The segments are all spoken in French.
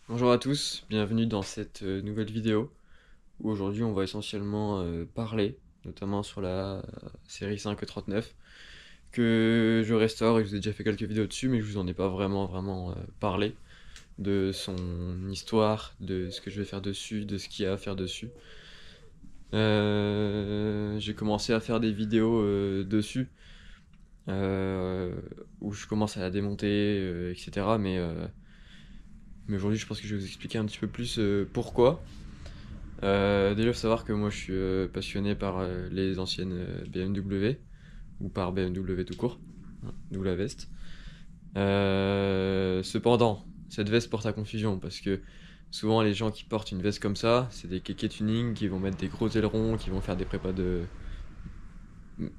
Bonjour à tous, bienvenue dans cette nouvelle vidéo où aujourd'hui on va essentiellement parler, notamment sur la série 539 que je restaure et je vous ai déjà fait quelques vidéos dessus mais je vous en ai pas vraiment parlé de son histoire, de ce que je vais faire dessus, de ce qu'il y a à faire dessus. J'ai commencé à faire des vidéos dessus euh, où je commence à la démonter, etc. Mais aujourd'hui je pense que je vais vous expliquer un petit peu plus pourquoi. Déjà, faut savoir que moi je suis passionné par les anciennes BMW ou par BMW tout court, hein, d'où la veste. Cependant, cette veste porte à confusion parce que souvent les gens qui portent une veste comme ça, c'est des kékés tuning qui vont mettre des gros ailerons, qui vont faire des prépas de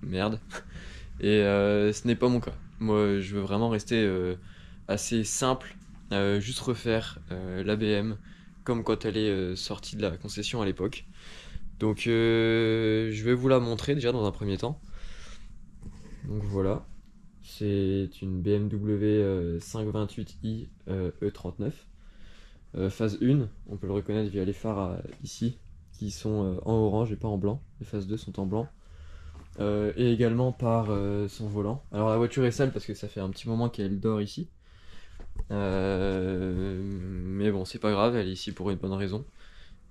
merde. Et ce n'est pas mon cas. Moi, je veux vraiment rester assez simple, juste refaire l'ABM comme quand elle est sortie de la concession à l'époque. Donc je vais vous la montrer déjà dans un premier temps. Donc voilà, c'est une BMW 528i E39. Phase 1, on peut le reconnaître via les phares ici, qui sont en orange et pas en blanc. Les phases 2 sont en blanc. Et également par son volant. Alors la voiture est sale parce que ça fait un petit moment qu'elle dort ici. Mais bon, c'est pas grave, elle est ici pour une bonne raison.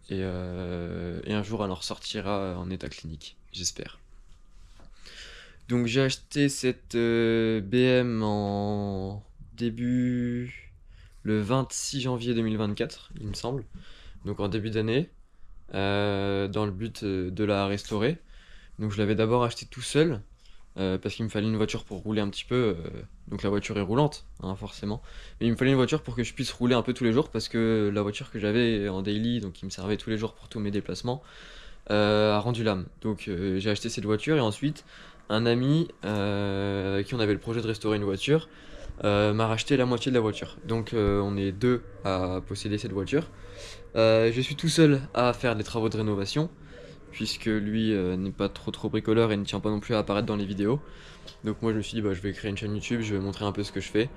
Et un jour, elle en ressortira en état clinique, j'espère. Donc j'ai acheté cette BM en début le 26 janvier 2024, il me semble. Donc en début d'année, dans le but de la restaurer. Donc je l'avais d'abord acheté tout seul parce qu'il me fallait une voiture pour rouler un petit peu. Donc la voiture est roulante, hein, forcément. Mais il me fallait une voiture pour que je puisse rouler un peu tous les jours parce que la voiture que j'avais en daily, donc qui me servait tous les jours pour tous mes déplacements, a rendu l'âme. Donc j'ai acheté cette voiture et ensuite un ami avec qui on avait le projet de restaurer une voiture m'a racheté la moitié de la voiture. Donc on est deux à posséder cette voiture. Je suis tout seul à faire des travaux de rénovation puisque lui n'est pas trop bricoleur et ne tient pas non plus à apparaître dans les vidéos. Donc moi je me suis dit bah je vais créer une chaîne YouTube, je vais montrer un peu ce que je fais.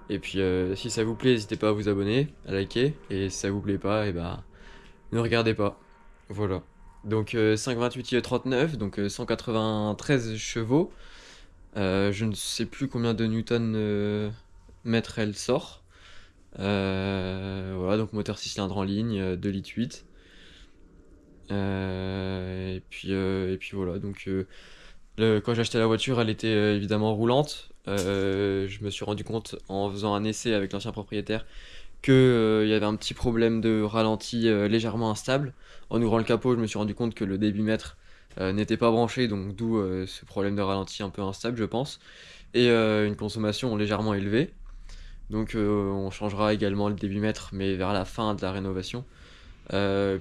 Et puis si ça vous plaît, n'hésitez pas à vous abonner, à liker. Et si ça vous plaît pas, et bah ne regardez pas. Voilà. Donc 528 39, donc 193 chevaux. Je ne sais plus combien de newton mètres elle sort. Voilà, donc moteur 6 cylindres en ligne, 2 litres 8. Et puis voilà, donc quand j'ai acheté la voiture, elle était évidemment roulante. Je me suis rendu compte en faisant un essai avec l'ancien propriétaire que il y avait un petit problème de ralenti légèrement instable. En ouvrant le capot, je me suis rendu compte que le débitmètre n'était pas branché, donc d'où ce problème de ralenti un peu instable, je pense, et une consommation légèrement élevée. Donc on changera également le débitmètre, mais vers la fin de la rénovation.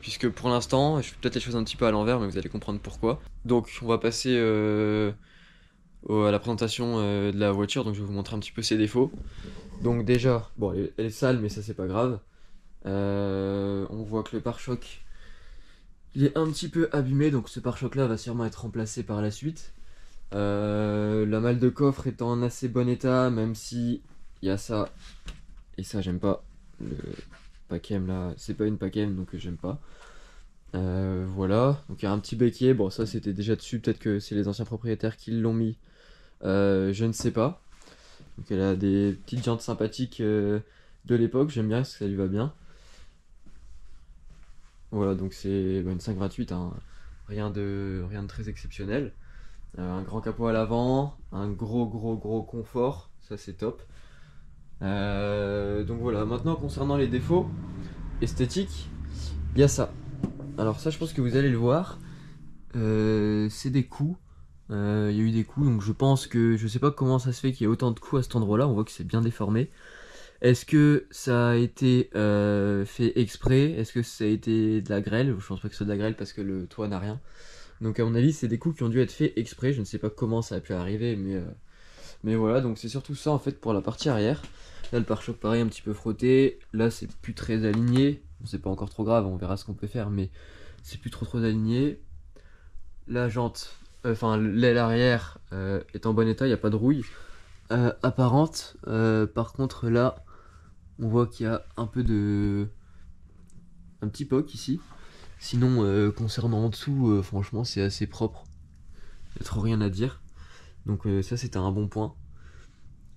Puisque pour l'instant, je fais peut-être les choses un petit peu à l'envers, mais vous allez comprendre pourquoi. Donc on va passer à la présentation de la voiture, donc je vais vous montrer un petit peu ses défauts. Donc déjà, bon, elle est sale, mais ça c'est pas grave. On voit que le pare-choc il est un petit peu abîmé, donc ce pare-choc là va sûrement être remplacé par la suite. La malle de coffre est en assez bon état, même si il y a ça et ça j'aime pas. Le Pacem là, c'est pas une Pacem donc j'aime pas. Voilà, donc il y a un petit béquier, bon ça c'était déjà dessus, peut-être que c'est les anciens propriétaires qui l'ont mis, je ne sais pas. Donc elle a des petites jantes sympathiques de l'époque, j'aime bien parce que ça lui va bien. Voilà, donc c'est une 528, hein. Rien de très exceptionnel. Un grand capot à l'avant, un gros confort, ça c'est top. Donc voilà, maintenant concernant les défauts esthétiques, il y a ça. Alors ça je pense que vous allez le voir, c'est des coups. Il y a eu des coups, donc je pense que je sais pas comment ça se fait qu'il y ait autant de coups à cet endroit-là. On voit que c'est bien déformé. Est-ce que ça a été fait exprès? Est-ce que ça a été de la grêle? Je pense pas que ce soit de la grêle parce que le toit n'a rien. Donc à mon avis, c'est des coups qui ont dû être faits exprès. Je ne sais pas comment ça a pu arriver, mais voilà. Donc c'est surtout ça en fait pour la partie arrière. Là, le pare-choc pareil, un petit peu frotté. Là, c'est plus très aligné. Bon, c'est pas encore trop grave, on verra ce qu'on peut faire, mais c'est plus trop aligné. La jante, enfin l'aile arrière est en bon état, il n'y a pas de rouille apparente. Par contre là, on voit qu'il y a un peu de un petit poc ici. Sinon, concernant en dessous, franchement, c'est assez propre. Il n'y a trop rien à dire. Donc ça, c'était un bon point.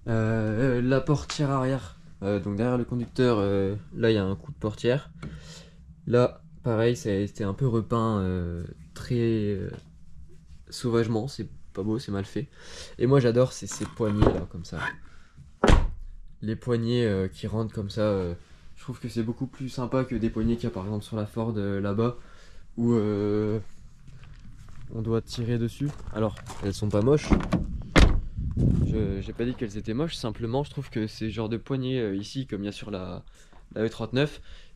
La portière arrière. Donc derrière le conducteur, là, il y a un coup de portière. Là, pareil, ça a été un peu repeint très sauvagement. C'est pas beau, c'est mal fait. Et moi, j'adore ces poignées là, comme ça. Les poignées qui rentrent comme ça. Je trouve que c'est beaucoup plus sympa que des poignées qu'il y a par exemple sur la Ford là-bas où on doit tirer dessus. Alors, elles sont pas moches. J'ai pas dit qu'elles étaient moches, simplement je trouve que ces genres de poignées ici, comme il y a sur la E39,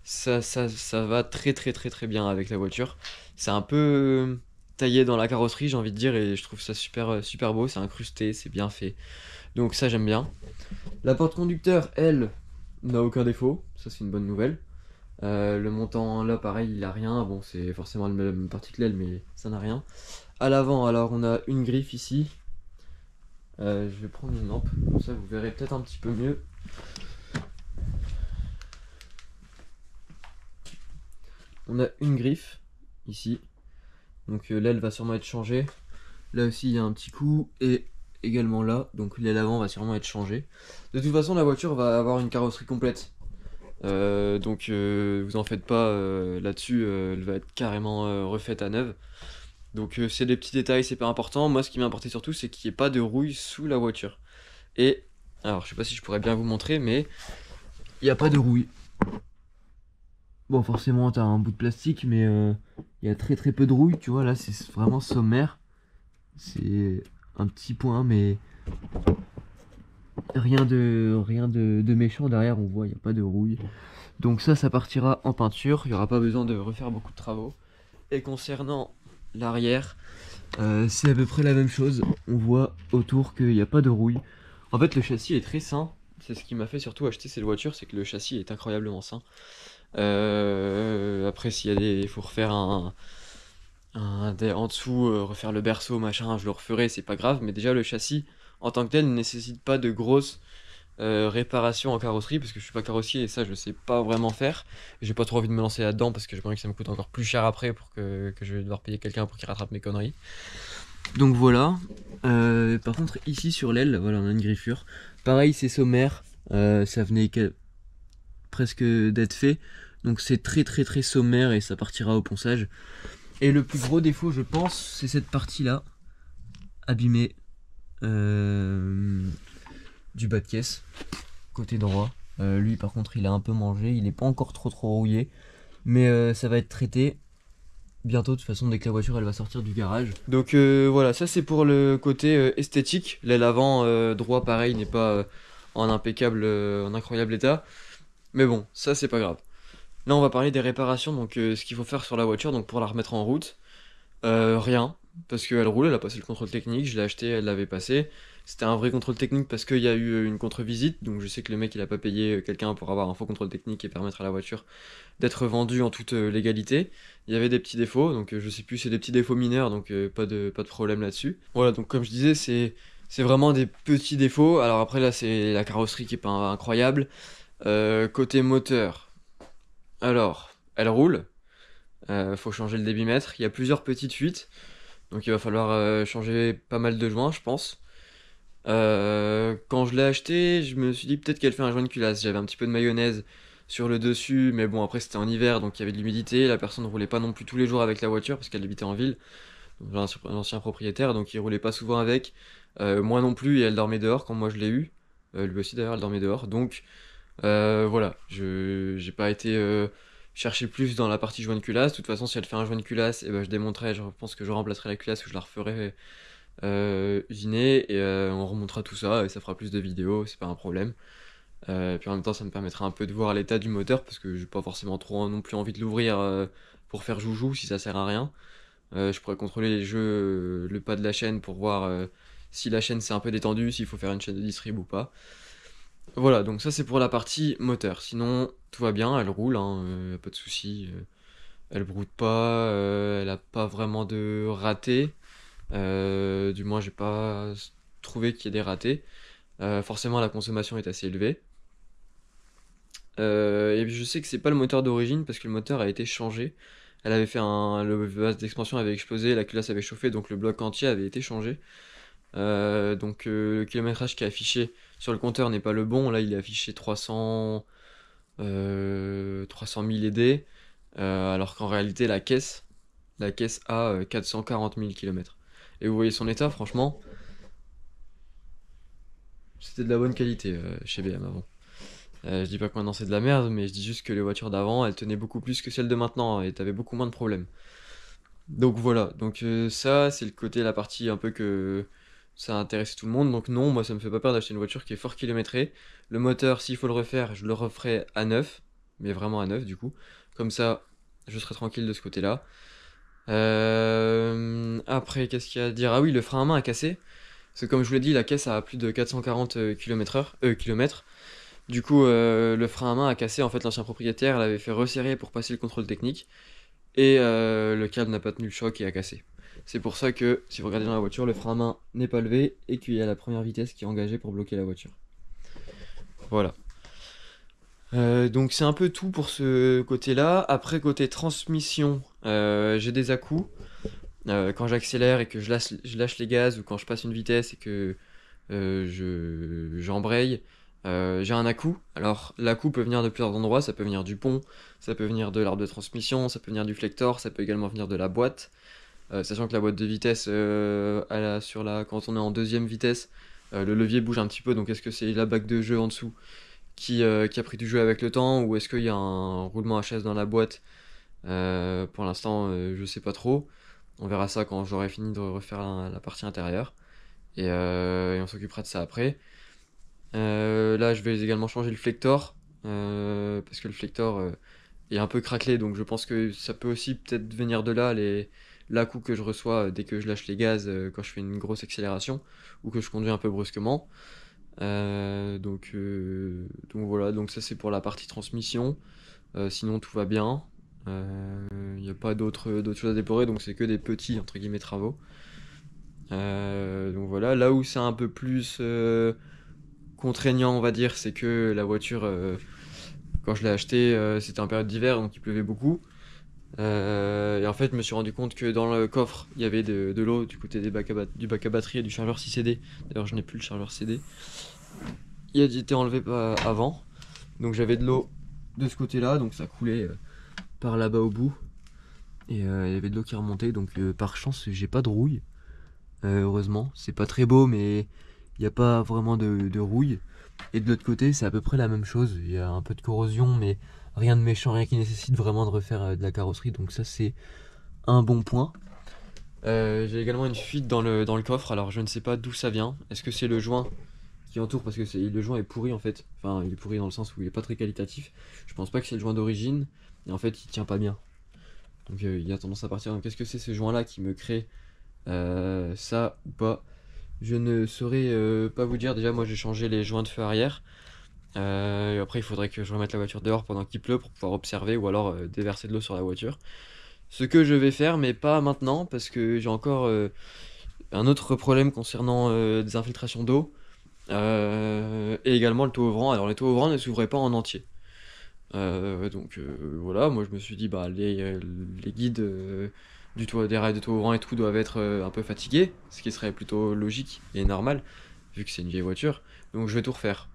ça va très très très très bien avec la voiture. C'est un peu taillé dans la carrosserie, j'ai envie de dire, et je trouve ça super, super beau, c'est incrusté, c'est bien fait. Donc ça j'aime bien. La porte conducteur, elle, n'a aucun défaut, ça c'est une bonne nouvelle. Le montant là pareil il a rien, bon c'est forcément la même partie que l'aile mais ça n'a rien. À l'avant alors on a une griffe ici. Je vais prendre une lampe, comme ça vous verrez peut-être un petit peu mieux. On a une griffe ici, donc l'aile va sûrement être changée. Là aussi il y a un petit coup et également là, donc l'aile avant va sûrement être changée. De toute façon la voiture va avoir une carrosserie complète. Donc vous en faites pas là-dessus, elle va être carrément refaite à neuve. Donc c'est des petits détails, c'est pas important. Moi ce qui m'a importé surtout c'est qu'il n'y ait pas de rouille sous la voiture. Et alors je sais pas si je pourrais bien vous montrer mais il n'y a pas de rouille. Bon forcément t'as un bout de plastique mais il y a très très peu de rouille, tu vois là c'est vraiment sommaire. C'est un petit point mais rien de méchant derrière, on voit il n'y a pas de rouille. Donc ça partira en peinture, il n'y aura pas besoin de refaire beaucoup de travaux. Et concernant l'arrière, c'est à peu près la même chose. On voit autour qu'il n'y a pas de rouille. En fait, le châssis est très sain. C'est ce qui m'a fait surtout acheter cette voiture, c'est que le châssis est incroyablement sain. Après, s'il y a il faut refaire en dessous, refaire le berceau, machin, je le referai, c'est pas grave. Mais déjà, le châssis, en tant que tel, ne nécessite pas de grosses réparation en carrosserie parce que je suis pas carrossier et ça je sais pas vraiment faire. J'ai pas trop envie de me lancer là-dedans parce que j'ai pas envie que ça me coûte encore plus cher après pour que je vais devoir payer quelqu'un pour qu'il rattrape mes conneries. Donc voilà. Par contre ici sur l'aile, voilà on a une griffure. Pareil c'est sommaire, ça venait presque d'être fait. Donc c'est très très très sommaire et ça partira au ponçage. Et le plus gros défaut je pense c'est cette partie là, abîmée. Du bas de caisse, côté droit. Lui par contre il a un peu mangé, il est pas encore trop rouillé, mais ça va être traité bientôt de toute façon dès que la voiture elle va sortir du garage. Donc voilà, ça c'est pour le côté esthétique. L'aile avant droit pareil n'est pas en impeccable, en incroyable état, mais bon ça c'est pas grave. Là on va parler des réparations, donc ce qu'il faut faire sur la voiture donc pour la remettre en route. Rien, parce qu'elle roule, elle a passé le contrôle technique, je l'ai acheté, elle l'avait passé. C'était un vrai contrôle technique parce qu'il y a eu une contre-visite, donc je sais que le mec il a pas payé quelqu'un pour avoir un faux contrôle technique et permettre à la voiture d'être vendue en toute légalité. Il y avait des petits défauts, donc je sais plus, c'est des petits défauts mineurs, donc pas de problème là-dessus. Voilà, donc comme je disais, c'est vraiment des petits défauts. Alors après là c'est la carrosserie qui est pas incroyable. Côté moteur, alors elle roule. Faut changer le débitmètre. Il y a plusieurs petites fuites, donc il va falloir changer pas mal de joints, je pense. Quand je l'ai acheté, je me suis dit peut-être qu'elle fait un joint de culasse. J'avais un petit peu de mayonnaise sur le dessus, mais bon, après c'était en hiver, donc il y avait de l'humidité. La personne ne roulait pas non plus tous les jours avec la voiture parce qu'elle habitait en ville. Donc, l'ancien propriétaire, donc il roulait pas souvent avec. Moi non plus, et elle dormait dehors quand moi je l'ai eu. Lui aussi d'ailleurs, elle dormait dehors. Donc voilà, j'ai pas été chercher plus dans la partie joint de culasse. De toute façon, si elle fait un joint de culasse, et ben, je démonterai, je pense que je remplacerai la culasse ou je la referai usiner et on remontera tout ça et ça fera plus de vidéos, c'est pas un problème. Puis en même temps, ça me permettra un peu de voir l'état du moteur parce que j'ai pas forcément trop non plus envie de l'ouvrir pour faire joujou si ça sert à rien. Je pourrais contrôler les jeux, le pas de la chaîne pour voir si la chaîne s'est un peu détendue, s'il faut faire une chaîne de distrib ou pas. Voilà, donc ça c'est pour la partie moteur. Sinon, tout va bien, elle roule, hein, pas de soucis. Elle broute pas, elle a pas vraiment de ratés. Du moins, j'ai pas trouvé qu'il y ait des ratés. Forcément, la consommation est assez élevée. Et je sais que c'est pas le moteur d'origine parce que le moteur a été changé. Elle avait fait le vase d'expansion avait explosé, la culasse avait chauffé, donc le bloc entier avait été changé. Donc le kilométrage qui est affiché sur le compteur n'est pas le bon. Là, il est affiché 300 000 et des, alors qu'en réalité, la caisse a 440 000 km. Et vous voyez son état, franchement, c'était de la bonne qualité chez BM avant. Je dis pas que maintenant c'est de la merde, mais je dis juste que les voitures d'avant, elles tenaient beaucoup plus que celles de maintenant, et t'avais beaucoup moins de problèmes. Donc voilà, donc ça c'est le côté, la partie un peu que ça intéresse tout le monde. Donc non, moi ça me fait pas peur d'acheter une voiture qui est fort kilométrée. Le moteur, s'il faut le refaire, je le referai à neuf, mais vraiment à neuf du coup. Comme ça, je serai tranquille de ce côté-là. Après, qu'est-ce qu'il y a à dire? Ah oui, le frein à main a cassé. Parce que comme je vous l'ai dit, la caisse a plus de 440 km. Du coup, le frein à main a cassé. En fait, l'ancien propriétaire l'avait fait resserrer pour passer le contrôle technique. Et le câble n'a pas tenu le choc et a cassé. C'est pour ça que, si vous regardez dans la voiture, le frein à main n'est pas levé et qu'il y a la première vitesse qui est engagée pour bloquer la voiture. Voilà. Donc c'est un peu tout pour ce côté-là. Après, côté transmission, j'ai des à-coups. Quand j'accélère et que je lâche les gaz, ou quand je passe une vitesse et que j'embraye, j'ai un à-coup. Alors l'à-coup peut venir de plusieurs endroits, ça peut venir du pont, ça peut venir de l'arbre de transmission, ça peut venir du flector, ça peut également venir de la boîte. Sachant que la boîte de vitesse, quand on est en deuxième vitesse, le levier bouge un petit peu, donc est-ce que c'est la bague de jeu en dessous qui a pris du jeu avec le temps, ou est-ce qu'il y a un roulement à chaise dans la boîte? Pour l'instant, je sais pas trop. On verra ça quand j'aurai fini de refaire la partie intérieure. Et on s'occupera de ça après. Là, je vais également changer le flector. Parce que le flector est un peu craquelé. Donc je pense que ça peut aussi peut-être venir de là, l'à-coup que je reçois dès que je lâche les gaz quand je fais une grosse accélération. Ou que je conduis un peu brusquement. Donc voilà, donc ça c'est pour la partie transmission. Sinon tout va bien. Il n'y a pas d'autres choses à déplorer, donc c'est que des petits entre guillemets travaux. Donc voilà, là où c'est un peu plus contraignant, on va dire, c'est que la voiture, quand je l'ai achetée, c'était en période d'hiver, donc il pleuvait beaucoup. Et en fait, je me suis rendu compte que dans le coffre, il y avait de l'eau du côté du bac à batterie et du chargeur 6CD. D'ailleurs, je n'ai plus le chargeur CD. Il a été enlevé avant, donc j'avais de l'eau de ce côté-là, donc ça coulait par là-bas au bout. Et il y avait de l'eau qui remontait, donc par chance, j'ai pas de rouille. Heureusement, c'est pas très beau, mais il n'y a pas vraiment de rouille. Et de l'autre côté, c'est à peu près la même chose. Il y a un peu de corrosion, mais rien de méchant, rien qui nécessite vraiment de refaire de la carrosserie. Donc ça, c'est un bon point. J'ai également une fuite dans le coffre. Alors je ne sais pas d'où ça vient. Est-ce que c'est le joint qui entoure? Parce que le joint est pourri en fait. Enfin, il est pourri dans le sens où il est pas très qualitatif. Je pense pas que c'est le joint d'origine. Et en fait, il tient pas bien. Donc il a tendance à partir. Donc qu'est-ce que c'est ce joint-là qui me crée ça ou pas? Je ne saurais pas vous dire. Déjà, moi j'ai changé les joints de feu arrière. Et après, il faudrait que je remette la voiture dehors pendant qu'il pleut pour pouvoir observer, ou alors déverser de l'eau sur la voiture. Ce que je vais faire, mais pas maintenant, parce que j'ai encore un autre problème concernant des infiltrations d'eau. Et également le taux ouvrant. Alors, les taux ouvrants ne s'ouvraient pas en entier. Donc voilà, moi je me suis dit, bah les guides des rails de taux ouvrant et tout doivent être un peu fatigués, ce qui serait plutôt logique et normal, vu que c'est une vieille voiture. Donc je vais tout refaire.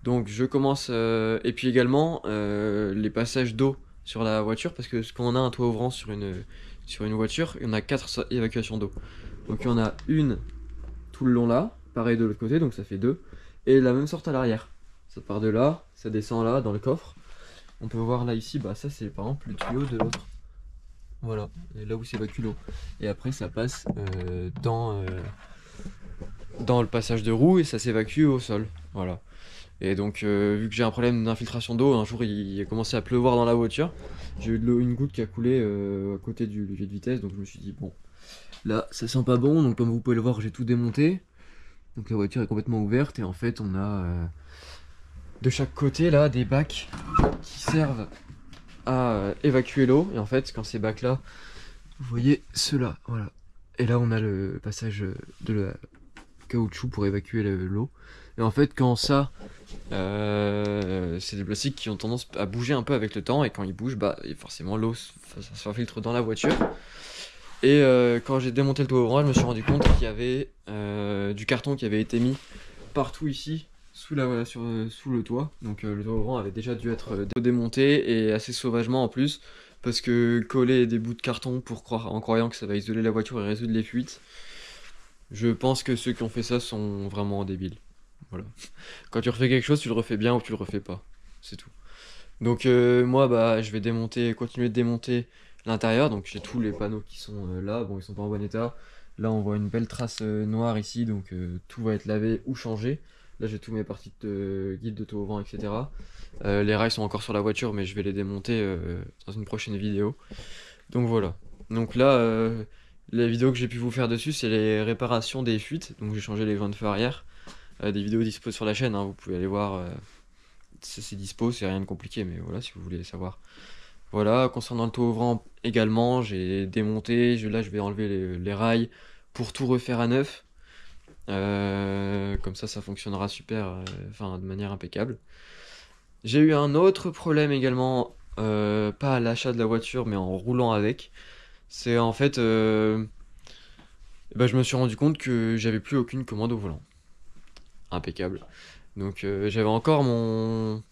Donc je commence, et puis également les passages d'eau sur la voiture, parce que quand on a un toit ouvrant sur une voiture, il y en a 4 évacuations d'eau. Donc il y en a une tout le long là, pareil de l'autre côté, donc ça fait 2, et la même sorte à l'arrière. Ça part de là, ça descend là dans le coffre. On peut voir là ici, bah ça c'est par exemple le tuyau de l'autre. Voilà, et là où s'évacue l'eau. Et après ça passe dans le passage de roue et ça s'évacue au sol. Voilà. Et donc vu que j'ai un problème d'infiltration d'eau, un jour il a commencé à pleuvoir dans la voiture. J'ai eu de l'eau, une goutte qui a coulé à côté du levier de vitesse, donc je me suis dit bon, là ça sent pas bon. Donc comme vous pouvez le voir, j'ai tout démonté. Donc la voiture est complètement ouverte et en fait on a de chaque côté là des bacs qui servent à évacuer l'eau. Et en fait quand ces bacs là, vous voyez ceux-là, voilà. Et là on a le passage de la caoutchouc pour évacuer l'eau. Et en fait, quand ça, c'est des plastiques qui ont tendance à bouger un peu avec le temps, et quand ils bougent, bah forcément l'eau ça s'infiltre dans la voiture. Et quand j'ai démonté le toit ouvrant, je me suis rendu compte qu'il y avait du carton qui avait été mis partout ici, sous le toit. Donc le toit ouvrant avait déjà dû être démonté, et assez sauvagement en plus, parce que coller des bouts de carton en croyant que ça va isoler la voiture et résoudre les fuites, je pense que ceux qui ont fait ça sont vraiment débiles. Voilà. Quand tu refais quelque chose, tu le refais bien ou tu le refais pas. C'est tout. Donc moi, bah, je vais continuer de démonter l'intérieur. Donc j'ai tous les panneaux qui sont là. Bon, ils sont pas en bon état. Là, on voit une belle trace noire ici, donc tout va être lavé ou changé. Là, j'ai tous mes parties de guide de taux au vent, etc. Les rails sont encore sur la voiture, mais je vais les démonter dans une prochaine vidéo. Donc voilà. Donc là, la vidéo que j'ai pu vous faire dessus, c'est les réparations des fuites. Donc j'ai changé les joints de feu arrière. Des vidéos dispo sur la chaîne, hein, vous pouvez aller voir. C'est dispo, c'est rien de compliqué, mais voilà, si vous voulez savoir. Voilà, concernant le taux ouvrant également, j'ai démonté. Là, je vais enlever les rails pour tout refaire à neuf. Comme ça fonctionnera super, enfin de manière impeccable. J'ai eu un autre problème également, pas à l'achat de la voiture, mais en roulant avec. C'est en fait, bah, je me suis rendu compte que j'avais plus aucune commande au volant. Impeccable. Donc j'avais encore mon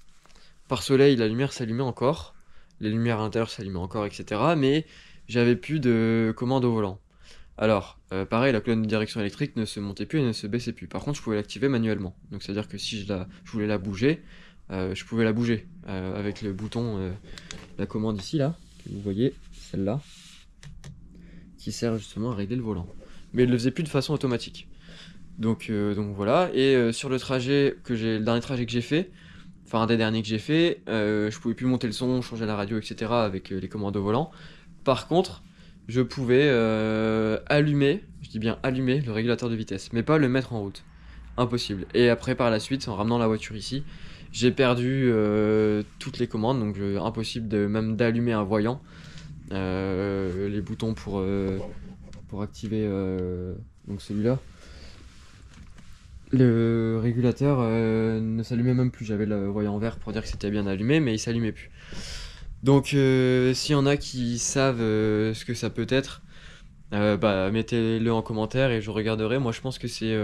pare-soleil, la lumière s'allumait encore, les lumières à l'intérieur s'allumaient encore, etc. Mais j'avais plus de commande au volant. Alors, pareil, la colonne de direction électrique ne se montait plus et ne se baissait plus. Par contre, je pouvais l'activer manuellement. Donc c'est-à-dire que si je voulais la bouger, je pouvais la bouger avec le bouton, la commande ici, là, que vous voyez, celle-là, qui sert justement à régler le volant. Mais il ne le faisait plus de façon automatique. Donc voilà, et sur le dernier trajet que j'ai fait, enfin un des derniers que j'ai fait, je pouvais plus monter le son, changer la radio, etc. avec les commandes au volant. Par contre, je pouvais allumer, je dis bien allumer, le régulateur de vitesse, mais pas le mettre en route. Impossible. Et après, par la suite, en ramenant la voiture ici, j'ai perdu toutes les commandes, donc impossible même d'allumer un voyant. Les boutons pour activer donc celui-là. Le régulateur ne s'allumait même plus. J'avais le voyant vert pour dire que c'était bien allumé, mais il s'allumait plus. Donc, s'il y en a qui savent ce que ça peut être, bah, mettez-le en commentaire et je regarderai. Moi, je pense que c'est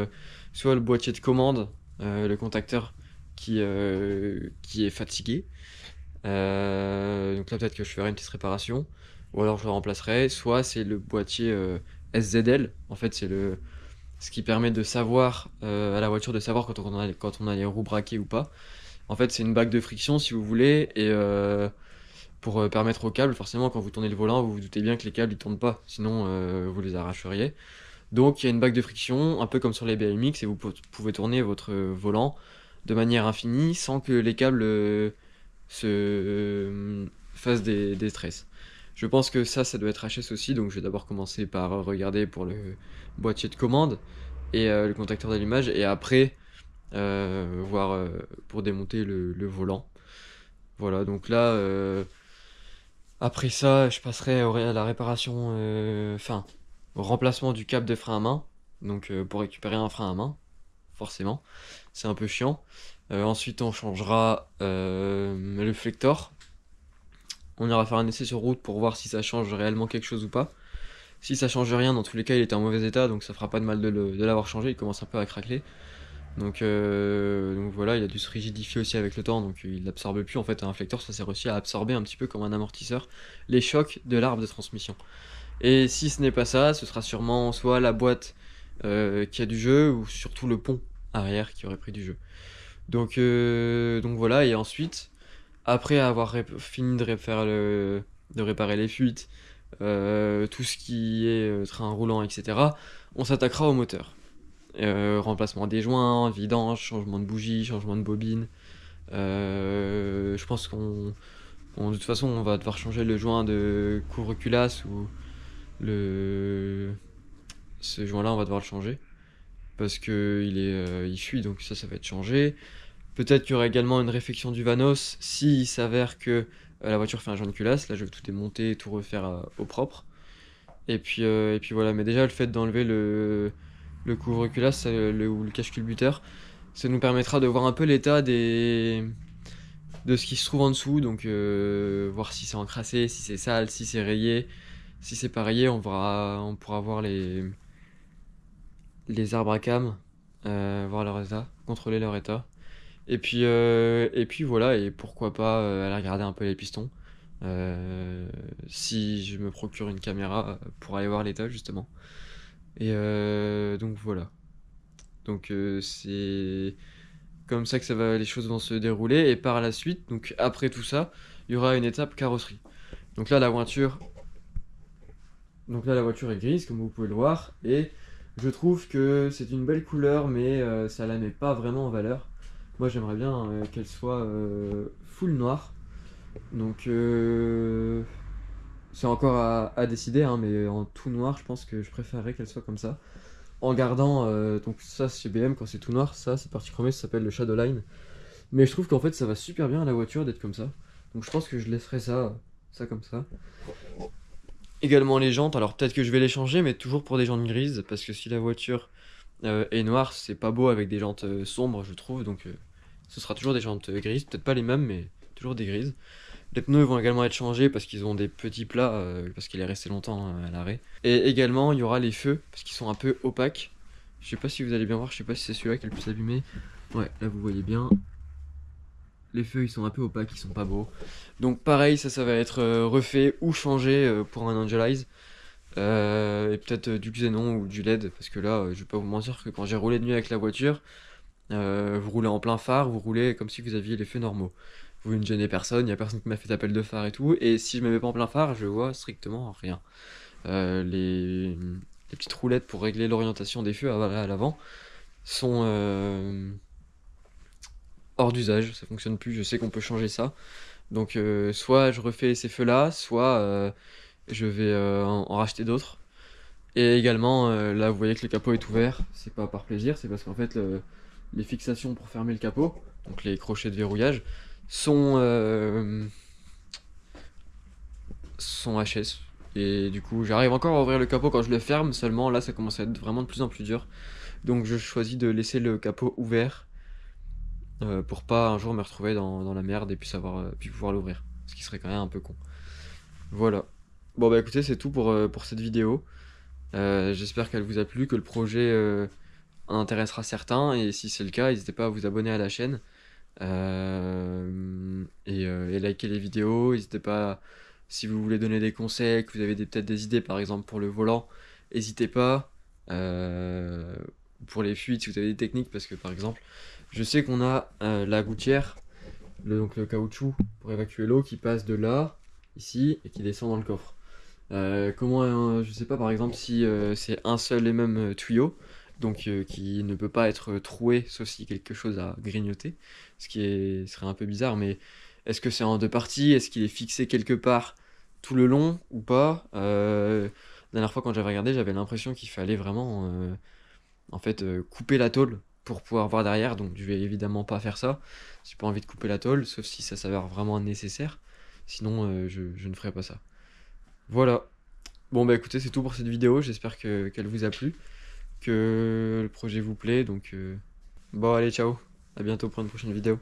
soit le boîtier de commande, le contacteur qui est fatigué. Donc là, peut-être que je ferai une petite réparation, ou alors je le remplacerai. Soit c'est le boîtier SZL. En fait, c'est ce qui permet de savoir à la voiture de savoir quand on a les roues braquées ou pas. En fait, c'est une bague de friction si vous voulez, et pour permettre aux câbles, forcément, quand vous tournez le volant, vous vous doutez bien que les câbles ils tournent pas, sinon vous les arracheriez. Donc il y a une bague de friction, un peu comme sur les BMX, et vous pouvez tourner votre volant de manière infinie sans que les câbles fassent des stress. Je pense que ça doit être HS aussi, donc je vais d'abord commencer par regarder pour le boîtier de commande et le contacteur d'allumage, et après voir pour démonter le volant. Voilà, donc là, après ça, je passerai à la réparation, enfin, au remplacement du câble de frein à main, donc pour récupérer un frein à main, forcément, c'est un peu chiant. Ensuite, on changera le flector. On ira faire un essai sur route pour voir si ça change réellement quelque chose ou pas. Si ça change rien, dans tous les cas, il était en mauvais état, donc ça fera pas de mal de l'avoir changé. Il commence un peu à craquer. Donc voilà, il a dû se rigidifier aussi avec le temps, donc il n'absorbe plus. En fait, un flector, ça sert aussi à absorber un petit peu comme un amortisseur les chocs de l'arbre de transmission. Et si ce n'est pas ça, ce sera sûrement soit la boîte qui a du jeu, ou surtout le pont arrière qui aurait pris du jeu. Donc voilà, et ensuite, après avoir fini de réparer les fuites, tout ce qui est train roulant, etc., on s'attaquera au moteur. Remplacement des joints, vidange, changement de bougie, changement de bobine. Je pense de toute façon, on va devoir changer le joint de couvre-culasse, ou ce joint-là, on va devoir le changer parce que il fuit, donc ça va être changé. Peut-être qu'il y aura également une réfection du Vanos s'il s'avère que la voiture fait un joint de culasse. Là, je vais tout démonter, tout refaire au propre. Et puis voilà, mais déjà le fait d'enlever le couvre-culasse ou le cache-culbuteur, Ça nous permettra de voir un peu l'état de ce qui se trouve en dessous, donc voir si c'est encrassé, si c'est sale, si c'est rayé. Si c'est pas rayé, on pourra voir les arbres à cam, voir leur état, contrôler leur état. Et puis voilà, et pourquoi pas aller regarder un peu les pistons. Si je me procure une caméra pour aller voir l'état justement. Donc voilà. Donc c'est comme ça que les choses vont se dérouler. Et par la suite, donc après tout ça, il y aura une étape carrosserie. Donc là, la voiture est grise, comme vous pouvez le voir, et je trouve que c'est une belle couleur, mais ça la met pas vraiment en valeur. Moi, j'aimerais bien qu'elle soit full noire. Donc, c'est encore à décider, hein, mais en tout noir, je pense que je préférerais qu'elle soit comme ça. En gardant, donc ça, chez BM, quand c'est tout noir, ça, cette partie chromée, ça s'appelle le Shadowline. Mais je trouve qu'en fait, ça va super bien à la voiture d'être comme ça. Donc, je pense que je laisserai ça comme ça. Également les jantes, alors peut-être que je vais les changer, mais toujours pour des jantes grises, parce que si la voiture est noire, c'est pas beau avec des jantes sombres, je trouve, donc ce sera toujours des jantes grises, peut-être pas les mêmes, mais toujours des grises. Les pneus vont également être changés parce qu'ils ont des petits plats, parce qu'il est resté longtemps à l'arrêt. Et également, il y aura les feux, parce qu'ils sont un peu opaques. Je sais pas si vous allez bien voir, je sais pas si c'est celui-là qui est le plus abîmé. Ouais, là vous voyez bien. Les feux ils sont un peu opaques, ils sont pas beaux. Donc pareil, ça va être refait ou changé pour un Angelize. Et peut-être du xénon ou du LED, parce que là, je vais pas vous mentir que quand j'ai roulé de nuit avec la voiture, vous roulez en plein phare, vous roulez comme si vous aviez les feux normaux. Vous ne gênez personne, il y a personne qui m'a fait d'appel de phare et tout, et si je me mets pas en plein phare, je vois strictement rien. Les petites roulettes pour régler l'orientation des feux à l'avant sont hors d'usage, ça fonctionne plus, je sais qu'on peut changer ça. Donc soit je refais ces feux-là, soit je vais en racheter d'autres. Et également, là vous voyez que le capot est ouvert, c'est pas par plaisir, c'est parce qu'en fait les fixations pour fermer le capot, donc les crochets de verrouillage, sont, sont HS. Et du coup j'arrive encore à ouvrir le capot quand je le ferme, seulement là ça commence à être vraiment de plus en plus dur. Donc je choisis de laisser le capot ouvert pour pas un jour me retrouver dans la merde et puis pouvoir l'ouvrir. Ce qui serait quand même un peu con. Voilà. Bon bah écoutez, c'est tout pour cette vidéo. J'espère qu'elle vous a plu, que le projet intéressera certains, et si c'est le cas, n'hésitez pas à vous abonner à la chaîne et liker les vidéos. N'hésitez pas, si vous voulez donner des conseils, que vous avez peut-être des idées par exemple pour le volant, n'hésitez pas. Pour les fuites, si vous avez des techniques, parce que par exemple, je sais qu'on a la gouttière, donc le caoutchouc pour évacuer l'eau qui passe de là, ici, et qui descend dans le coffre. Je sais pas par exemple si c'est un seul et même tuyau, donc qui ne peut pas être troué sauf si quelque chose a grignoté, serait un peu bizarre, mais est-ce que c'est en deux parties? Est-ce qu'il est fixé quelque part tout le long ou pas? La dernière fois quand j'avais regardé, j'avais l'impression qu'il fallait vraiment en fait couper la tôle pour pouvoir voir derrière, donc je vais évidemment pas faire ça. J'ai pas envie de couper la tôle, sauf si ça s'avère vraiment nécessaire, sinon je ne ferai pas ça. Voilà. Bon bah écoutez, c'est tout pour cette vidéo, j'espère qu'elle vous a plu, que le projet vous plaît, donc bon allez ciao, à bientôt pour une prochaine vidéo.